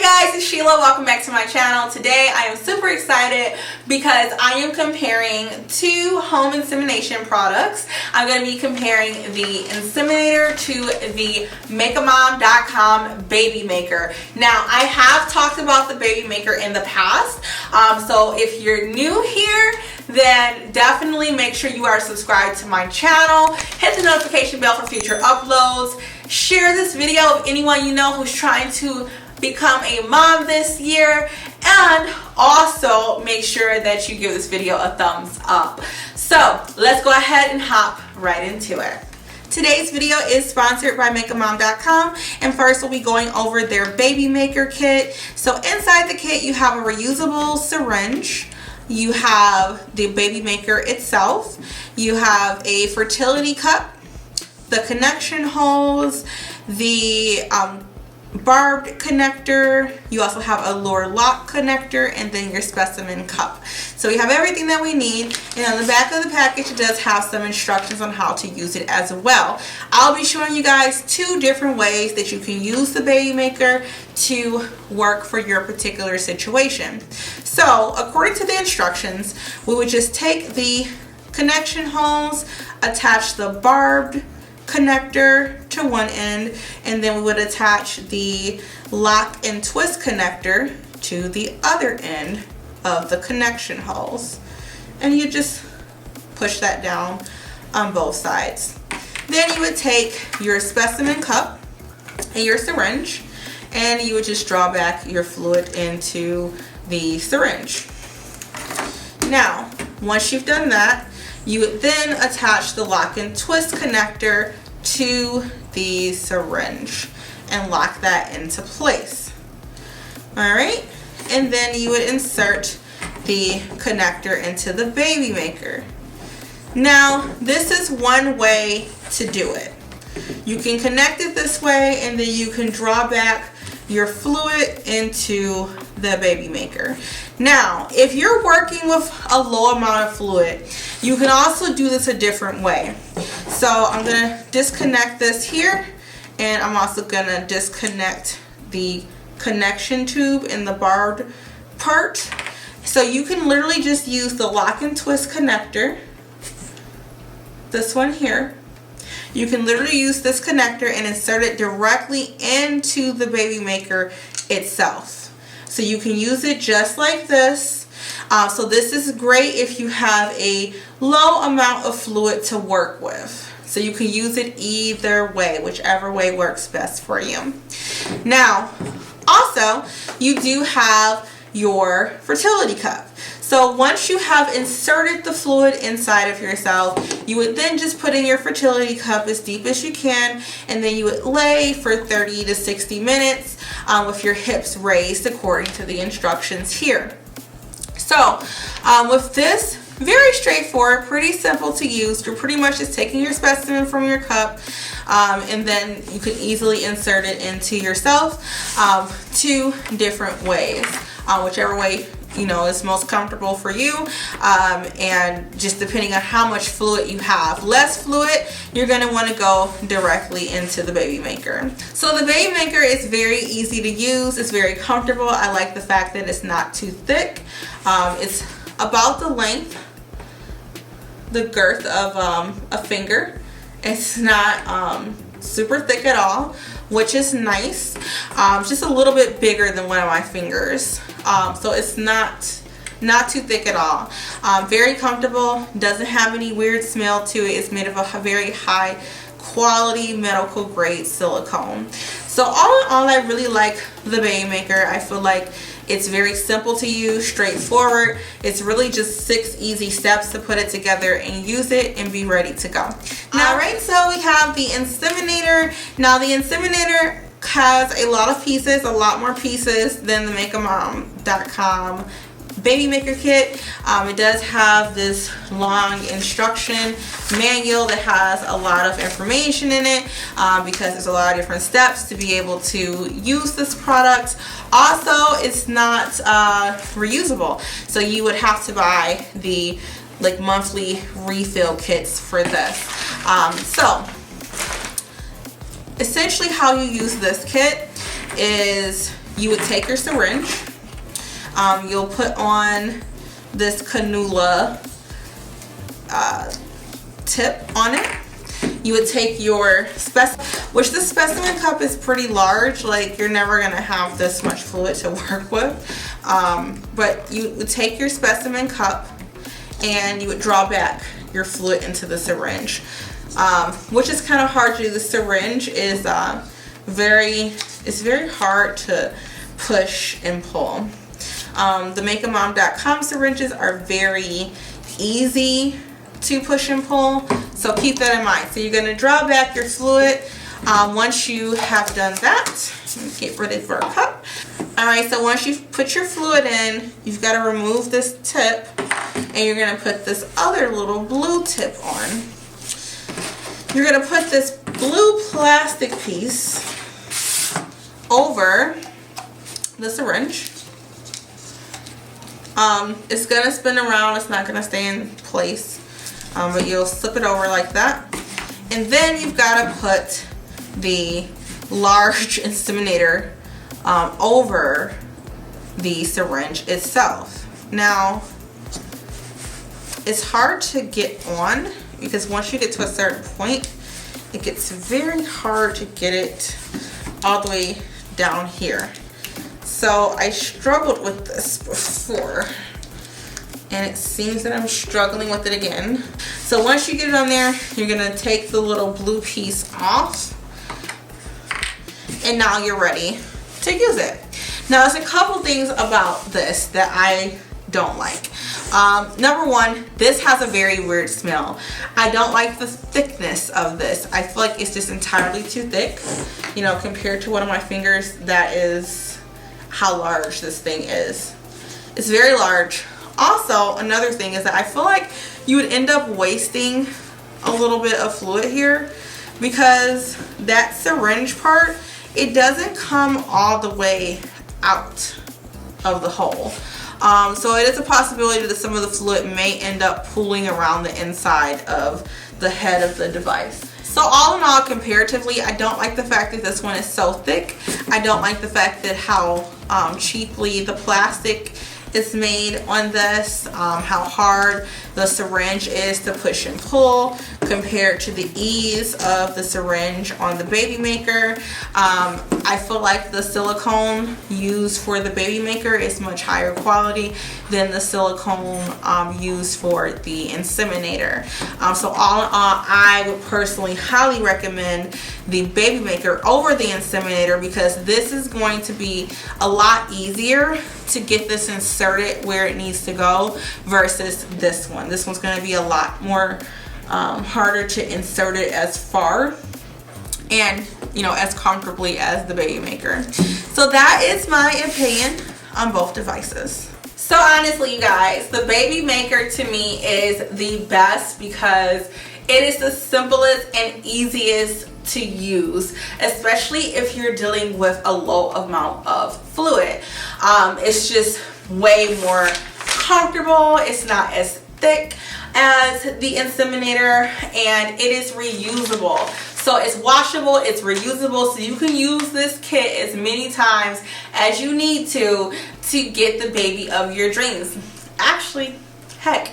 guys, it's Sheila. Welcome back to my channel. Today I am super excited because I am comparing two home insemination products. I'm going to be comparing the Inseminator to the makeamom.com baby maker. Now I have talked about the baby maker in the past, so if you're new here, then definitely make sure you are subscribed to my channel. Hit the notification bell for future uploads. Share this video with anyone you know who's trying to become a mom this year, and also make sure that you give this video a thumbs up. So let's go ahead and hop right into it. Today's video is sponsored by makeamom.com, and first we'll be going over their baby maker kit. So inside the kit you have a reusable syringe, you have the baby maker itself, you have a fertility cup, the connection hose, the barbed connector, you also have a lower lock connector, and then your specimen cup. So we have everything that we need, and on the back of the package it does have some instructions on how to use it as well. I'll be showing you guys two different ways that you can use the baby maker to work for your particular situation. So according to the instructions, we would just take the connection hose, attach the barbed connector to one end, and then we would attach the lock and twist connector to the other end of the connection hose, and you just push that down on both sides. Then you would take your specimen cup and your syringe, and you would just draw back your fluid into the syringe. Now once you've done that, you would then attach the lock and twist connector to the syringe and lock that into place. Alright, and then you would insert the connector into the baby maker. Now this is one way to do it. You can connect it this way, and then you can draw back your fluid into the baby maker. Now if you're working with a low amount of fluid, you can also do this a different way. So I'm going to disconnect this here, and I'm also going to disconnect the connection tube in the barbed part. So you can literally just use the lock and twist connector, this one here. You can literally use this connector and insert it directly into the baby maker itself. So you can use it just like this. So this is great if you have a low amount of fluid to work with. So you can use it either way, whichever way works best for you. Now, also, you do have your fertility cup. So once you have inserted the fluid inside of yourself, you would then just put in your fertility cup as deep as you can, and then you would lay for 30 to 60 minutes with your hips raised according to the instructions here. So with this, very straightforward, pretty simple to use. You're pretty much just taking your specimen from your cup, and then you can easily insert it into yourself two different ways, whichever way you know is most comfortable for you, and just depending on how much fluid you have. Less fluid, you're going to want to go directly into the baby maker. So the baby maker is very easy to use. It's very comfortable. I like the fact that it's not too thick. It's about the length, the girth of a finger. It's not super thick at all, which is nice. Just a little bit bigger than one of my fingers, so it's not too thick at all. Very comfortable, doesn't have any weird smell to it. It's made of a very high quality medical grade silicone. So all in all, I really like the baby maker. I feel like it's very simple to use, straightforward. It's really just 6 easy steps to put it together and use it and be ready to go. Now, alright, so we have the Inseminator. Now the Inseminator has a lot of pieces, a lot more pieces than the makeamom.com baby maker kit. It does have this long instruction manual that has a lot of information in it, because there's a lot of different steps to be able to use this product. Also, it's not reusable, so you would have to buy the monthly refill kits for this. So essentially how you use this kit is you would take your syringe, you'll put on this cannula tip on it. You would take your specimen, which the specimen cup is pretty large, like you're never gonna have this much fluid to work with, but you would take your specimen cup and you would draw back your fluid into the syringe, which is kind of hard to do. The syringe is very hard to push and pull. The makeamom.com syringes are very easy to push and pull, so keep that in mind. So you're going to draw back your fluid. Once you have done that, let me get ready for a cup. Alright, so once you've put your fluid in, you've got to remove this tip, and you're going to put this other little blue tip on. You're going to put this blue plastic piece over the syringe. It's going to spin around, it's not going to stay in place. But you'll slip it over like that, and then you've got to put the large inseminator over the syringe itself. Now, it's hard to get on because once you get to a certain point, it gets very hard to get it all the way down here. So I struggled with this before, and it seems that I'm struggling with it again. So once you get it on there, you're gonna take the little blue piece off, and now you're ready to use it. Now there's a couple things about this that I don't like. Number one, this has a very weird smell. I don't like the thickness of this. I feel like it's just entirely too thick, you know, compared to one of my fingers. That is how large this thing is. It's very large. Also, another thing is that I feel like you would end up wasting a little bit of fluid here because that syringe part, it doesn't come all the way out of the hole. So it is a possibility that some of the fluid may end up pooling around the inside of the head of the device. So all in all, comparatively, I don't like the fact that this one is so thick. I don't like the fact that how cheaply the plastic is made on this, how hard the syringe is to push and pull compared to the ease of the syringe on the baby maker. I feel like the silicone used for the baby maker is much higher quality than the silicone used for the inseminator. So all in all, I would personally highly recommend the baby maker over the inseminator because this is going to be a lot easier to get this inserted where it needs to go versus this one. This one's going to be a lot more harder to insert it as far and, you know, as comfortably as the baby maker. So that is my opinion on both devices. So honestly, you guys, the baby maker to me is the best because it is the simplest and easiest to use, especially if you're dealing with a low amount of fluid. It's just way more comfortable. It's not as thick as the inseminator, and it is reusable. So it's washable, it's reusable, so you can use this kit as many times as you need to get the baby of your dreams. Actually, heck,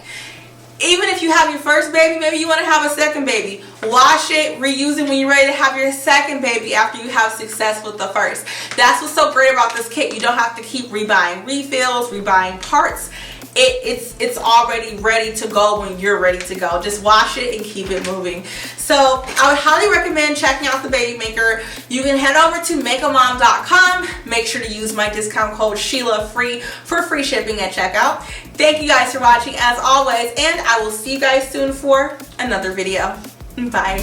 even if you have your first baby, maybe you want to have a second baby, wash it, reuse it when you're ready to have your second baby after you have success with the first. That's what's so great about this kit. You don't have to keep rebuying refills, rebuying parts. It's already ready to go when you're ready to go. Just wash it and keep it moving. So I would highly recommend checking out the baby maker. You can head over to makeamom.com. Make sure to use my discount code SHEILAFREE for free shipping at checkout. Thank you guys for watching as always, and I will see you guys soon for another video. Bye.